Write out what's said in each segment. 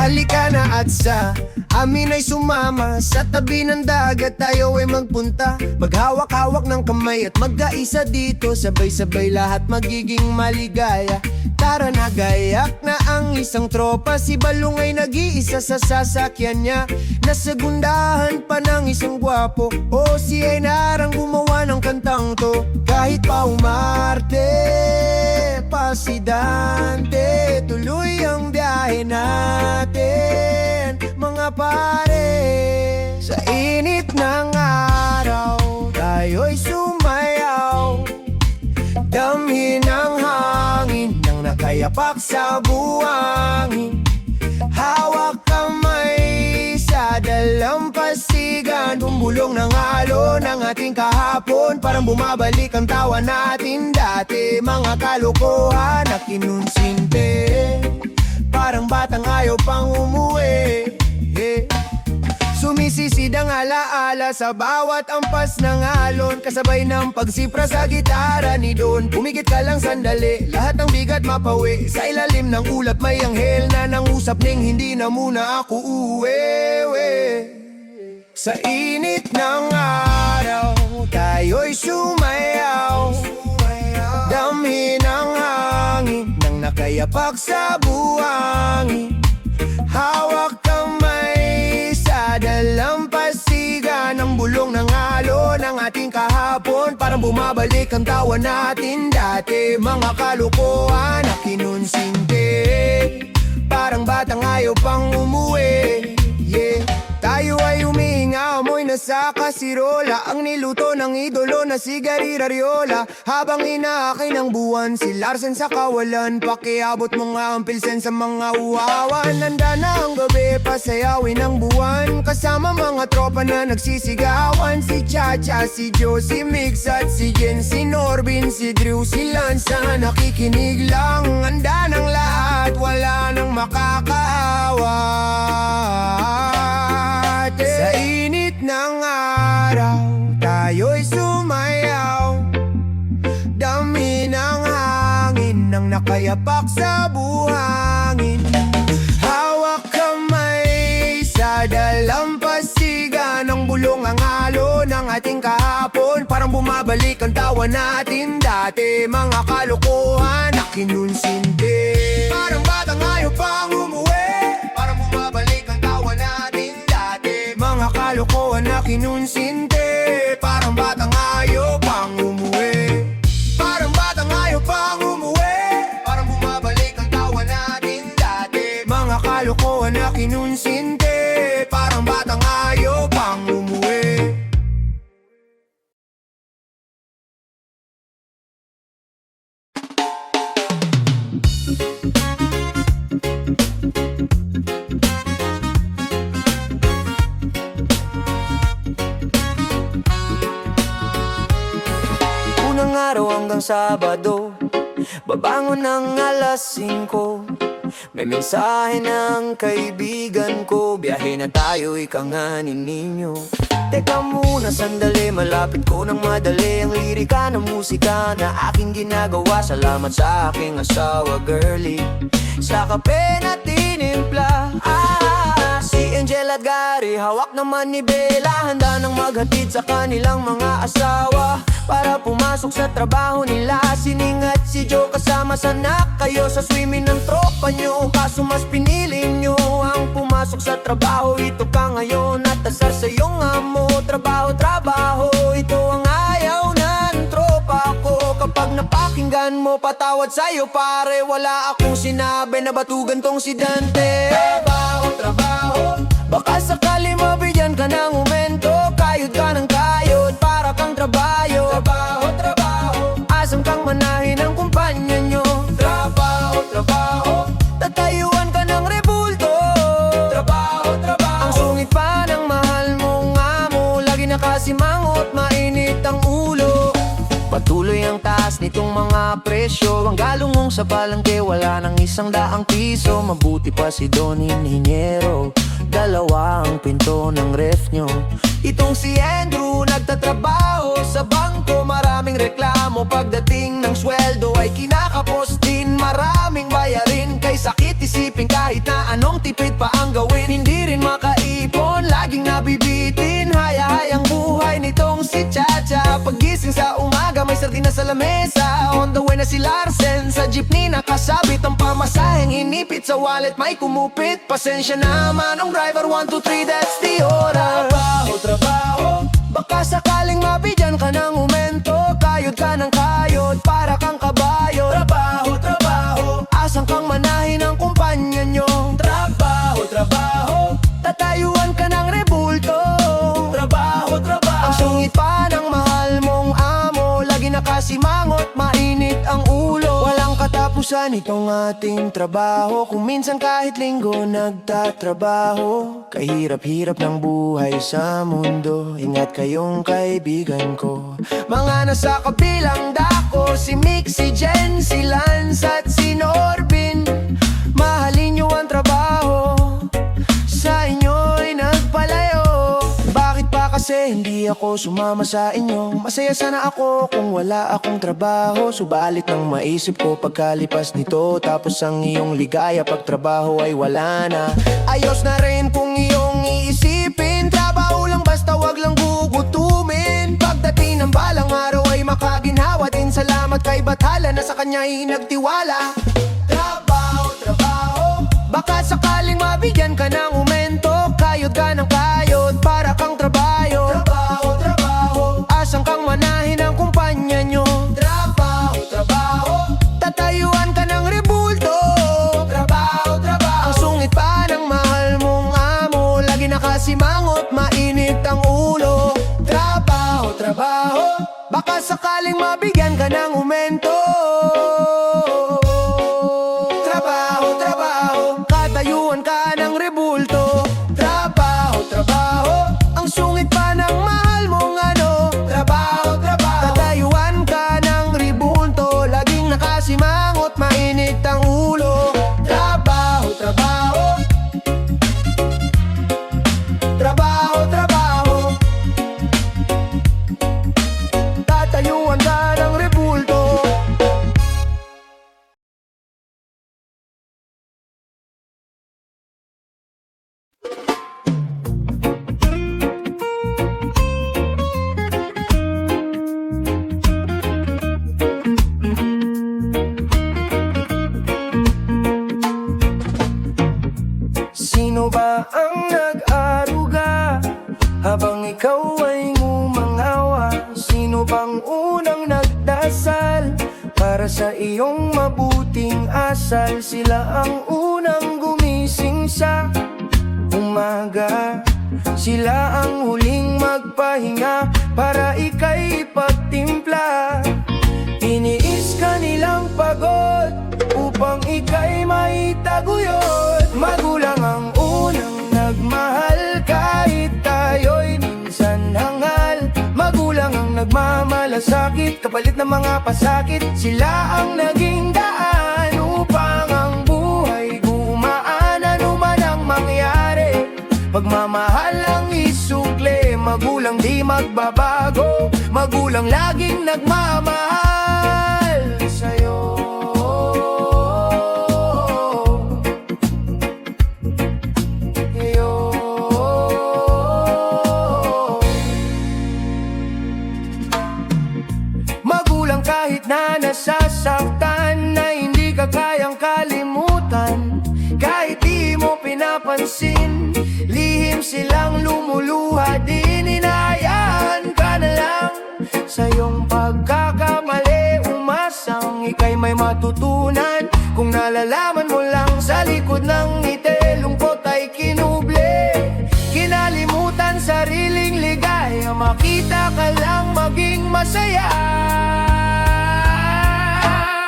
Halika na at sa amin ay sumama. Sa tabi ng dagat tayo ay magpunta. Maghawak-hawak ng kamay at magkaisa dito. Sabay-sabay lahat magiging maligaya. Tara na, gayak na ang isang tropa. Si Balong ay nag-iisa sa sasakyan niya. Nasagundahan pa ng isang gwapo. O si Enarang gumawa ng kantang to. Kahit pa umarte pa si Dante, tuloy ang biyahe natin, mga pare. Sa init ng araw, tayo'y sumayaw. Damhin ang hangin nang nakayapak sa buhangin. Hawak kamay sa dalampasigan. Bumbulong ng alon ng ating kahapon. Parang bumabalik ang tawa natin dati. Mga kalokohan na kinunsinti. Parang batang ayaw pang umuwi. Sumisisid ang alaala sa bawat ampas ng alon. Kasabay ng pagsipra sa gitara ni Don. Pumigit ka lang sandali, lahat ng bigat mapawi. Sa ilalim ng ulap may anghel na nangusap ning hindi na muna ako uwi. Sa init ng araw, tayo'y sumayaw. Damhin ang hangin nang nakayapak sa buhangin. Hawak kamay sa dalampasigan. Ang bulong ng alon ng ating kahapon. Parang bumabalik ang tawa natin dati. Mga kalokohan na kinunsinti. Parang batang ayaw pang umuwi. Tayo ay humihinga, amoy na sa kasirola. Ang niluto ng idolo na si Gary Rariola. Habang inaakay ng buwan, si Larsen sa kawalan. Pakiabot mo nga ang pilsen sa mga uwawan. Nanda na ang gabi, pasayawin ang buwan. Kasama mga tropa na nagsisigawan. Si Chacha, si Joe, si Mix at si Jen. Si Norbin, si Drew, si Lanza. Nakikinig lang, handa ng lahat. Wala nang makakaawa. Sa init ng araw, tayo'y sumayaw. Dami ng hangin nang nakayapak sa buhangin. Hawak kamay sa dalampasigan. Ang bulong ang alon ng ating kahapon. Parang bumabalik ang tawa natin dati. Mga kalokohan na kinunsinti. Parang batang ayaw pang umuwi. Parang bumabalik ang tawa natin dati. Mga kalokohan na kinunsinti. Parang batang ayaw pang umuwi. Parang batang ayaw pang umuwi. Parang bumabalik ang tawa natin dati. Mga kalokohan na kinunsinti. Parang batang ayaw pang umuwi. Unang araw hanggang Sabado, babangon ng alas 5. May mensahe ng kaibigan ko. Biyahe na tayo, ika nga ni Ninyo. Teka muna sandali, malapit ko ng madali. Ang lirika ng musika na aking ginagawa. Salamat sa aking asawa, girlie, sa kape na tinimpla. Si Angel at Gary, hawak naman ni Bella. Handa nang maghatid sa kanilang mga asawa para pumasok sa trabaho nila. Si Ning at si Joe kasama sana kayo sa swimming ng tropa nyo. Kaso mas pinili nyo ang pumasok sa trabaho. Ito ka ngayon at asar sa iyong amo. Trabaho, trabaho, ito ang ayaw ng tropa ko. Kapag napakinggan mo, patawad sa'yo pare. Wala akong sinabi na batugan tong si Dante. Trabaho, trabaho, baka sakali mabigyan ka ng momento. Kayod ka ng kayod, para kang trabaho. Trabaho, trabaho, asam kang manahin ang kumpanya nyo. Trabaho, trabaho, tatayuan ka ng rebulto. Trabaho, trabaho, ang sungit pa ng mahal mong amo. Lagi nakasimangot, mainit ang ulo. Patuloy ang taas nitong mga presyo. Ang galungong sa palengke, wala nang 100 piso. Mabuti pa si Don Inhinyero, dalawa ang pinto ng ref nyo. Itong si Andrew, nagtatrabaho sa bangko. Maraming reklamo pagdating ng sweldo ay kinakapos din. Maraming bayarin, kay sakit isipin kahit na anong tipid pa ang gawin, hindi rin makaipon, laging nabibitin. Haya-hayang buhay nitong si Chacha. Paggising sa umaga, may sardinas sa lamesa. On the way na si Larsen, sa jeepney nakasabit. Ang pamasaheng inipit, sa wallet may kumupit. Pasensya naman ang driver, 1, 2, 3, that's the order. Trabaho, trabaho, baka sakaling mabigyan ka ng umento. Kayod ka ng kayod, para kang kabayo. Trabaho, trabaho, asang kang manahin ang kumpanya nyo. Trabaho, trabaho, tatayuan ka ng rebulto. Trabaho, trabaho, ang sungit pa ng mahal mong amo. Lagi nakasimangot, mainit ang ulo. Walang katapusan itong ating trabaho. Kung minsan kahit linggo nagtatrabaho. Kahirap-hirap ng buhay sa mundo. Ingat kayong kaibigan ko. Mga nasa kabilang dako, si Mick, si Jen, si Lance at si Norbin. Mahalin nyo ang trabaho, sa inyo'y nagpalayo. Bakit pa kasi hindi ako sumama sa inyo? Masaya sana ako kung wala akong trabaho. Subalit nang maisip ko pagkalipas nito, tapos ang iyong ligaya pag trabaho ay wala na. Ayos na rin kung iyong iisipin, trabaho lang basta wag lang gugutumin. Pagdating ng balang araw ay makaginhawa din. Salamat kay Bathala na sa kanya'y nagtiwala. Trabaho, trabaho, baka sakaling mabigyan ka ng umento. Kayod ka ng kayod, para kang trabayo. Trabaho, trabaho, asang kang manahin ang kumpanya nyo. Trabaho, trabaho, tatayuan ka ng rebulto. Trabaho, trabaho, ang sungit pa ng mahal mong amo. Lagi nakasimangot, mainit ang ulo. Trabaho, trabaho, baka sakaling mabigyan ka ng umento. Trabaho, trabaho, katayuan ka ng rebulto. Trabaho, trabaho, ang sungit pa ng mahal mong ano. Trabaho, trabaho, tatayuan ka ng rebulto. Laging nakasimangot, mainit ang ulo. Trabaho, trabaho, trabaho, trabaho, tatayuan ka ng rebulto. Sino ba ang nag-aruga habang ikaw ay ngumangawa? Sino bang unang nagdasal para sa iyong mabuting asal? Sila ang unang gumising sa umaga, sila ang huling magpahinga para ika'y ipagtimpla. Tiniis ka nilang pagod upang ika'y maitaguyod. Magulang ang unang nagmahal kahit tayo'y minsan hangal. Magulang ang nagmamalasakit kapalit ng mga pasakit. Sila ang naging daan upang ang buhay gumaan. Ano man ang mangyari, pagmamahal ang isukli. Magulang di magbabago, magulang laging nagmamahal sa'yo. Magulang kahit na nasasaktan, na hindi ka kayang kalimutan. Kahit di mo pinapansin, lihim silang lumuluha din. Hinahayaan ka na lang sa iyong pagkakamali. Umasang ika'y may matutunan kung nalalaman mo lang sa likod ng ngiti. Lungkot ay kinuble, kinalimutan sariling ligaya. Makita ka lang maging masaya.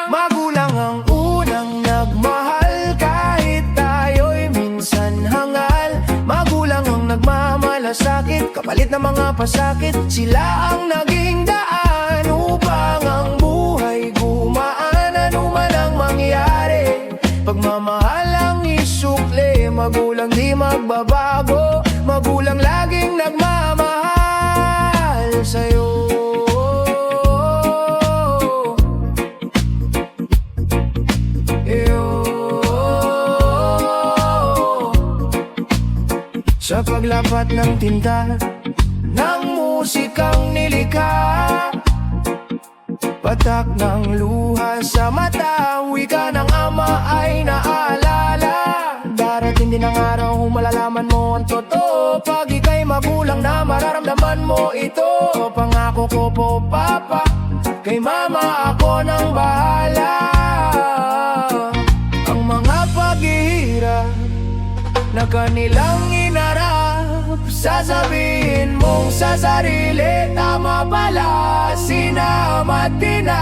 Magulang ang unang nagmahal kahit tayo'y minsan hangal. Magulang ang nagmamalasakit kapalit ng mga pasakit. Sila ang naging daan upang ang buhay gumaan. Ano man ang mangyari, pagmamahal ang isukli. Magulang di magbabago, magulang laging nagmamahal sa'yo. paglapat ng tinta ng musikang nilikha. Patak ng luha sa mata, wika ng ama ay naalala. Darating din ang araw, malalaman mo ang totoo. Pag ika'y magulang na, mararamdaman mo ito. Pangako ko po, papa, kay mama ako nang bahala. Ang mga paghihirap na kanilang inarap, sasabihin mong sa sarili, tama pala, sinama't na.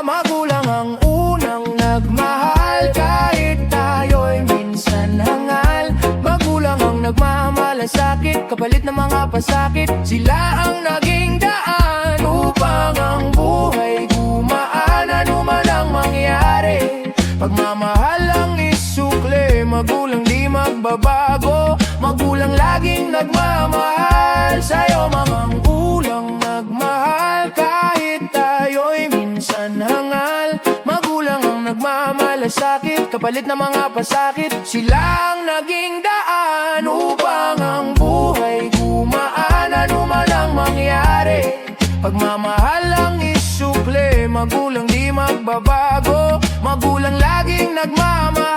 Magulang ang unang nagmahal, kahit tayo'y minsan hangal. Magulang ang nagmamalasakit, kapalit ng mga pasakit. Sila ang naging daan upang ang buhay gumaan. Ano man ang mangyari, pagmamahal ang isukli. Magulang di magbabago, magulang laging nagmamahal sa'yo. Mga ulang nagmahal, kahit tayo'y minsan hangal. Magulang ang nagmamalasakit, kapalit ng mga pasakit. Sila ang naging daan upang ang buhay gumaan. Ano man ang mangyari, pagmamahal ang isukli. Magulang di magbabago, magulang laging nagmamahal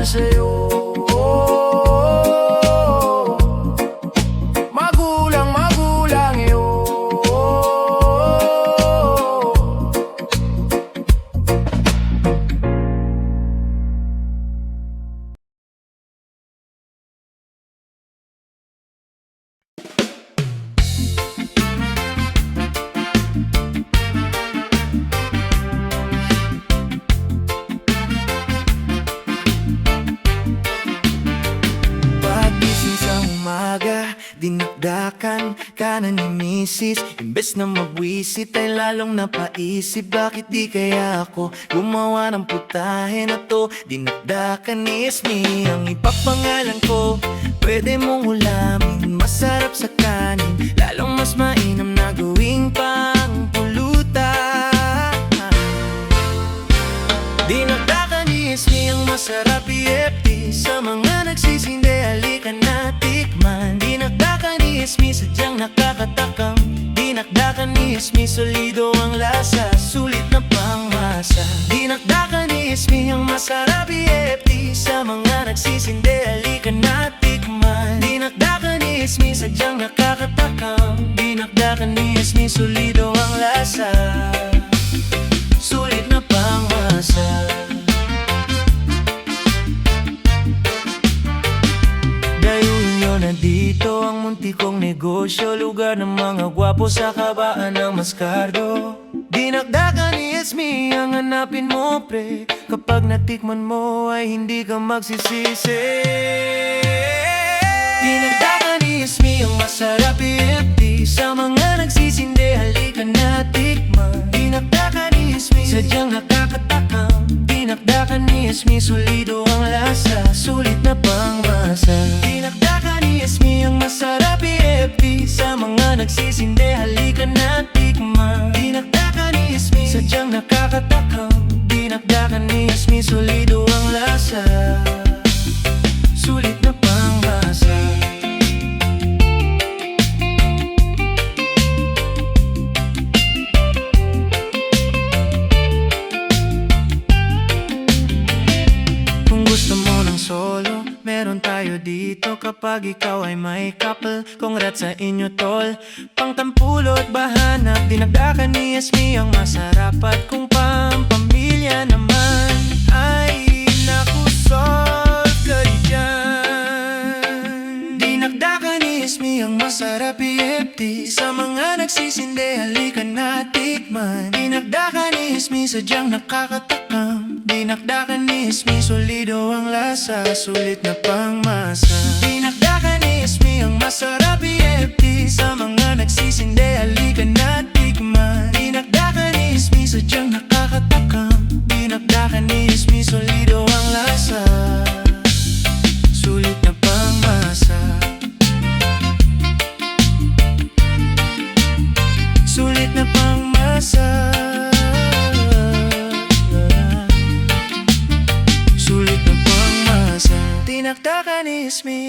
sa'yo. Magulang, magulang yun. Dinakdakan ka na ni misis, imbes na mabwisit ay lalong napaisip. Bakit di kaya ako gumawa ng putahe na to? Dinakdakan ni Esme ang ipapangalan ko. Pwede mong ulamin, masarap sa kanin, lalong mas mainam na gawing pang pulutan. Dinakdakan ni Esme ang masarap i-FT, sa mga nagsisinde halika na tikman. Dinakdakan ni Esme sadyang nakakatakam, dinakdakan ni Esme solido ang lasa, sulit na pangmasa. Dinakdakan ni Esme ang masarap i-FT, sa mga nagsisinde halika na tikman. Dinakdakan ni Esme sadyang nakakatakam, dinakdakan ni Esme solido ang lasa, sulit na pangmasa. Nandito ang munti kong negosyo, lugar ng mga gwapo sa kabaan ng Mascardo. Dinakdakan ni Esme ang hanapin mo pre, kapag natikman mo ay hindi ka magsisisi. Dinakdakan ni Esme ang masarap i-FT, sa mga nagsisinde halika na tikman. Dinakdakan ni Esme sadyang nakakatakam, dinakdakan ni Esme solido ang lasa, sulit na pangmasa. Dinakdakan ni Esme ang masarap i-FT, sa mga nagsisinde halika na tikman. Dinakdakan ni Esme sadyang nakakatakam, dinakdakan ni Esme solido ang lasa, sulit na pangmasa. Kung gusto mo ng solo, meron tayo dito kapag ikaw ay may couple. Congrats sa inyo tol, pangtampulot bahanap. Dinakdakan ni Esme ang masarap, at kung pampamilya naman ay naku, solve ka dyan. Dinakdakan ni Esme ang masarap i-FT, sa mga nagsisinde halika na tikman. Dinakdakan ni Esme sadyang nakakatakam, dinakdakan ni Esme solido ang lasa, sulit na pangmasa. Dinakdakan ni Esme ang masarap i-FT, sa mga nagsisinde halika na tikman. Dinakdakan ni Esme sadyang nakakatakam, dinakdakan ni Esme solido ang lasa, sulit na pangmasa. Sulit na pangmasa, sulit na pangmasa. Dinakdakan ni Esme.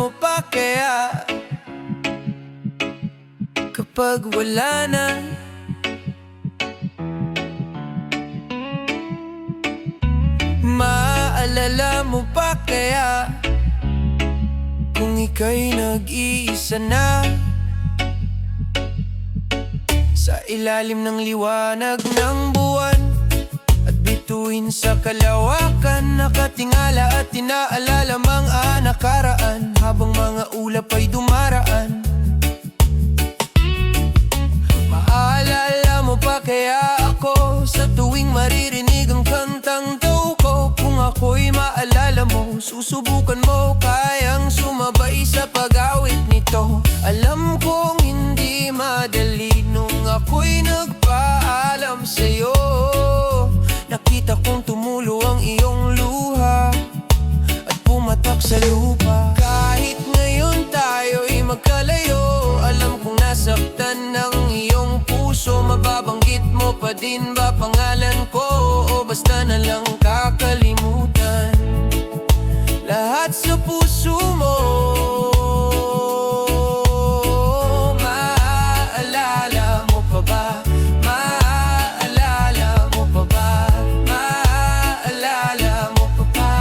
mo pa kaya kapag wala na? Maalala mo pa kaya kung ika'y nag-iisa na sa ilalim ng liwanag ng buwan at bituin sa kalawakan, nakatingala at tinaalala mga nakaraan habang mga ulap ay dumaraan. Maalala mo pa kaya ako sa tuwing maririnig ang kantang daw ko? Kung ako'y maalala mo, susubukan mo kayang sumabay sa pag-awit nito. Alam kong hindi madali nung ako'y nagpaalam sa'yo. Nakita kong tumulo ang iyong luha at pumatak sa lupa. Kahit ngayon tayo'y magkalayo, alam kong nasaktan ng iyong puso. Mababanggit mo pa din ba pangalan ko o basta na lang kakalimutan lahat sa puso mo? Maaalala mo pa ba? Maaalala mo pa ba? Maaalala mo pa ba?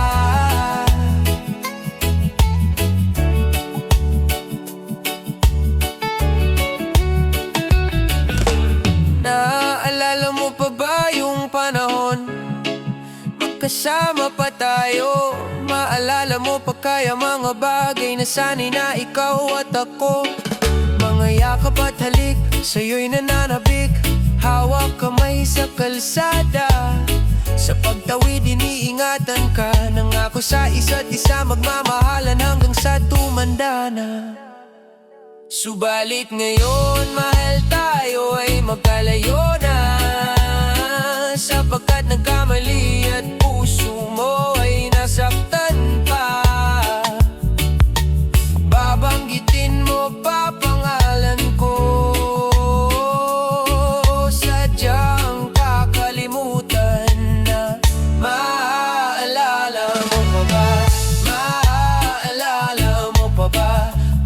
Naaalala mo pa ba yung panahon magkasama pa tayo? Maalala mo pa kaya mga bagay na sanay na ikaw at ako? Mga yakap at halik, sa'yo'y nananabik, hawak kamay sa kalsada. Sa pagtawid iniingatan ka, nangako sa isa't isa magmamahalan hanggang sa tumanda na. Subalit ngayon mahal tayo ay magkalayo na, sapagkat nagkamali at puso mo ay nasaktan pa. Babanggitin mo pa pangalan ko, sadyang kakalimutan na. Maaalala mo pa ba? Maaalala mo pa ba?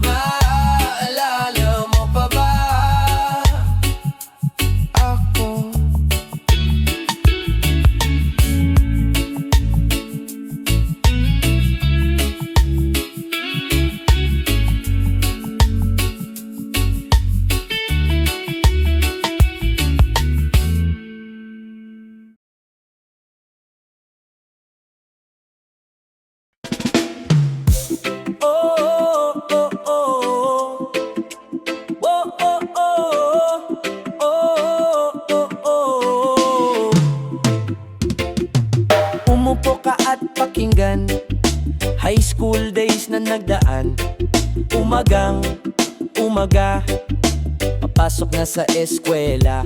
Maaalala mo pa ba? Ako umupo ka at pakinggan high school days na nagdaan. Umagang umaga, papasok na sa eskwela.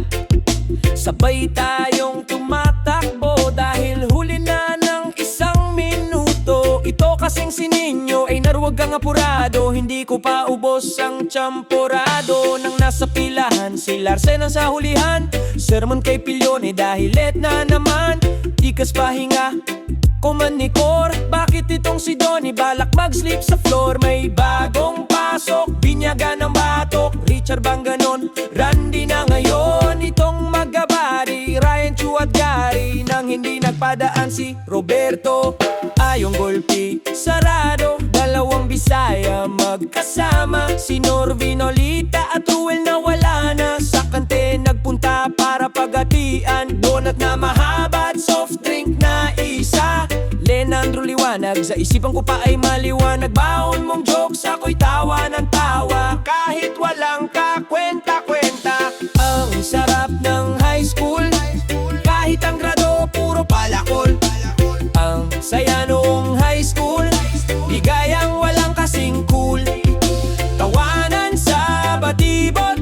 Sabay tayong tumatakbo dahil huli na ng isang minuto. Ito kasing si Ninyo ay naruwag kang apurado, hindi ko pa ubos ang tsamporado. Nang nasa pilahan si Larsen ang sa hulihan, sermon kay Pilyone dahil late na naman. Tikas pahinga komanikor, bakit itong si Donnie balak mag-sleep sa floor? May bagong pasok, binyagan ng batok, Richard bang ganon? Randy na ngayon, itong magabari, Ryan, Chu at Gary. Nang hindi nagpadaan si Roberto, Ayong Golpi, sarado, dalawang Bisaya magkasama. Si Norvin, Olita at Ruel na wala na. Sa kante nagpunta para pagatian, donut na mahaba at soft drink na isa. Lenandro liwanag, sa isipan ko pa ay maliwanag. Baon mong jokes, ako'y tawa ng tawa, kahit walang kakwenta-kwenta. Ang sarap ng high school, kahit ang grado puro palakol. Ang saya noong high school, ligayang walang kasing cool. Tawanan sa batibot,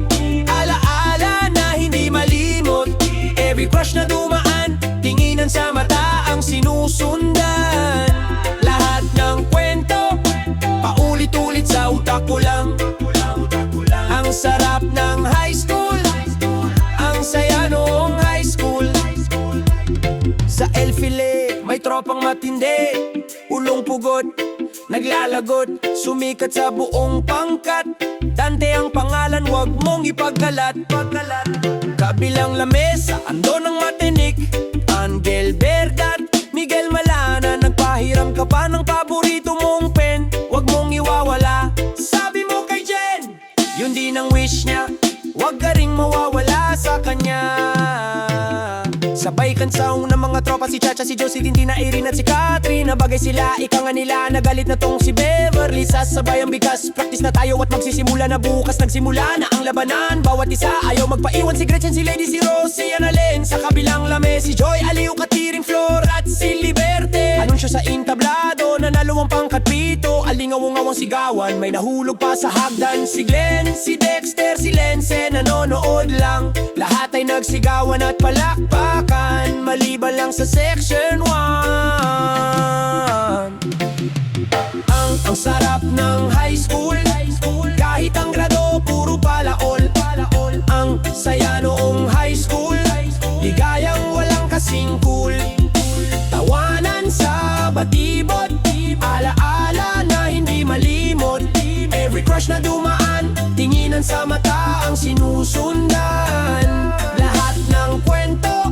alaala na hindi malimot. Every crush na dumaan, tinginan sa mata ang sinusundan. Lahat ng kwento, paulit-ulit sa utak ko lang. Ang sarap ng high school, ang saya noong high school. Sa El File, may tropang matindi, ulong pugot, naglalagot, sumikat sa buong pangkat. Dante ang pangalan, wag mong ipagkalat. Kabilang lamesa, ando ng matinik, Angel Verdad, Miguel Malana. Nagpahiram ka pa ng paborito mong pen, wag mong iwawala. Sabi mo kay Jen, yun din ang wish niya, wag ka ring mawawala sa kanya. Sabay kansaong ng mga tropa, si Chacha, si Josie, Tintina, Irene at si Katrina. Bagay sila, ika nga nila, nagalit na tong si Beverly. Sasabay ang bigas, practice na tayo at magsisimula na bukas. Nagsimula na ang labanan, bawat isa ayaw magpaiwan. Si Gretchen, si Lady, si Rose, si Annalyn. Sa kabilang lame, si Joy, Aliw, Katiring, Flor at si Liberte. Anunsyo sa intablado, nanalo ang pangkat pito. Alingaw-ngawang sigawan, may nahulog pa sa hagdan. Si Glenn, si Dexter, si Lense, nanonood lang. Lahat ay nagsigawan at palakpakan, maliban lang sa section 1. Ang sarap ng high school, kahit ang grado puro palaol. Ang saya noong high school, ligayang walang kasing cool. Tawanan sa batibot, alaala na hindi malimot. Every crush na dumaan, tinginan sa mata ang sinusundan. Lahat ng kwento,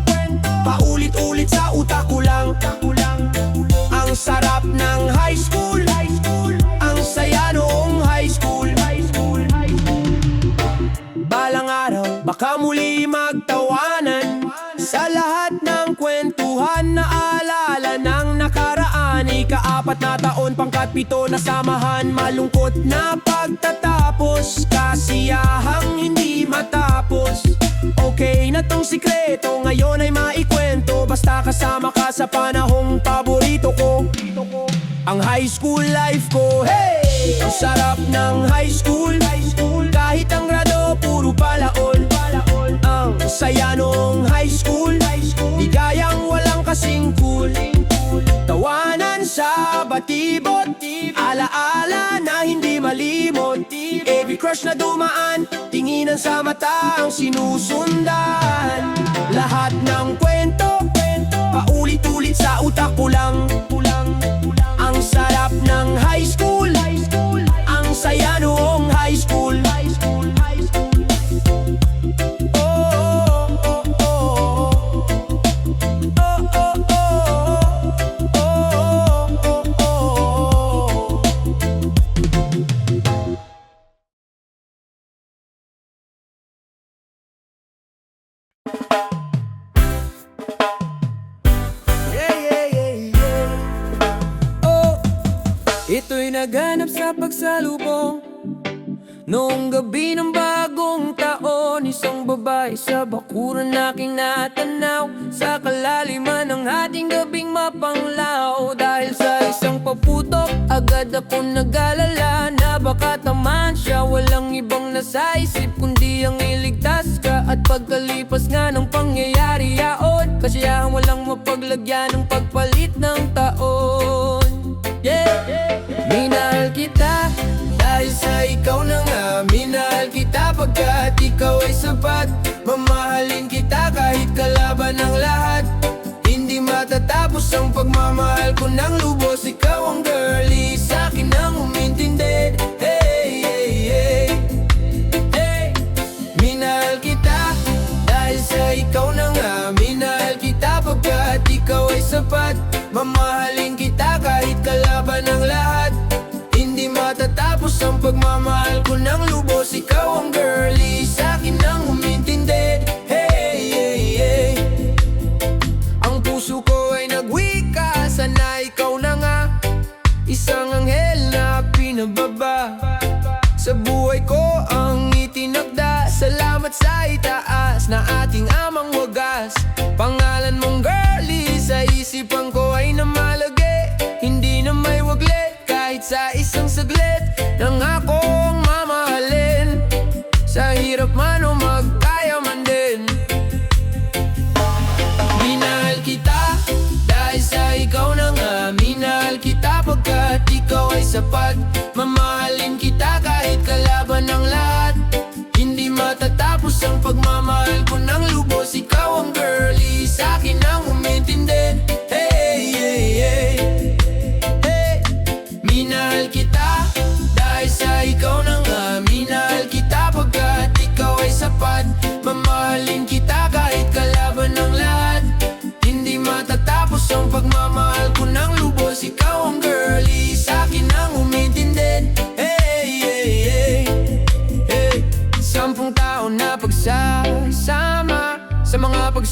paulit-ulit sa utak ko lang. Ang sarap ng high school, ang saya noong high school. Balang araw, baka muli magtawanan sa lahat ng kwentuhan na alala ng nakaraan. Ika-4 na taon, pangkat 7 na samahan. Malungkot na pagtatapos, kasiyahang hindi matapos. Okay na tong sikreto, ngayon ay maikwento. Basta kasama ka sa panahong paborito ko, ang high school life ko. Hey! Ang sarap ng high school, kahit ang grado puro palaol. Ang saya noong high school, ligayang walang kasing cool. Tawanan sa batibot, alaala na hindi malimot. Every crush na dumaan, tinginan sa mata ang sinusundan. Lahat ng kwento, paulit-ulit sa utak ko lang. Ang sarap ng high school, ang saya noong high school. Ito'y naganap sa pagsalubong noong gabi ng bagong taon. Isang babae sa bakuran aking natanaw, sa kalaliman ng ating gabing mapanglaw. Dahil sa isang paputok, agad ako nag-alala na baka tamaan siya. Walang ibang nasa isip kundi ang iligtas ka. At pagkalipas nga ng pangyayari yaon, kasiyahan walang mapaglagyan ng pagpalit ng taon. Minahal kita dahil sa ikaw na nga. Minahal kita pagkat ikaw ay sapat. Mamahalin kita kahit kalaban ng lahat. Hindi matatapos ang pagmamahal ko ng lubos. Ikaw ang girlie, sa'kin ang umintindi. Hey, hey, hey, hey. Minahal kita dahil sa ikaw na nga. Minahal kita pagkat ikaw ay sapat. Mamahalin kita kahit kalaban ng lahat. Hindi matatapos ang pagmamahal ko ng lubos. Ikaw ang girlie, sa'kin ang umintindi. Hey, hey, hey. Ang puso ko ay nagwika, sana ikaw na nga. Isang anghel na pinababa sa buhay ko ang itinakda. Salamat sa itaas na ating amang wagas. Pangalan mong girlie sa isipan ko ay namalagi. Hindi na may waglit kahit sa isang saglit. Nang akong mamahalin, sa hirap man o magkaya man din. Minahal kita dahil sa ikaw na nga. Minahal kita pagkat ikaw ay sapat. Mamahalin kita kahit kalaban ng lahat. Hindi matatapos ang pagmamahal ko ng lubos. Ikaw ang girlie, sa'kin ang umintindi. Hey, hey, hey, hey. Minahal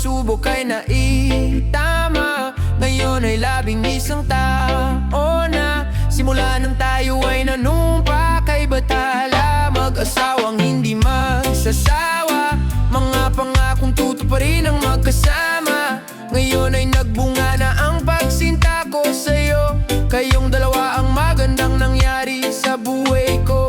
pagsubok ay naitama. Ngayon ay 11 taon na, simula nang tayo ay nanumpa kay batala. Mag-asawang hindi magsasawa, mga pangakong tutuparin ang magkasama. Ngayon ay nagbunga na ang pagsinta ko sa'yo. Kayong dalawa ang magandang nangyari sa buhay ko.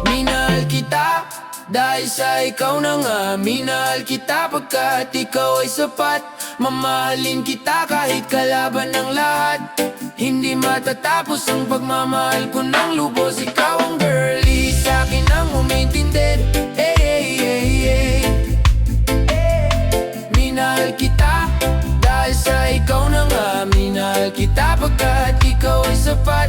Minahal kita dahil sa ikaw na nga. Minahal kita pagkat ikaw ay sapat. Mamahalin kita kahit kalaban ng lahat. Hindi matatapos ang pagmamahal ko ng lubos. Ikaw ang girlie, sa'kin ang umintindi. Minahal kita dahil sa ikaw na nga. Minahal kita pagkat ikaw ay sapat.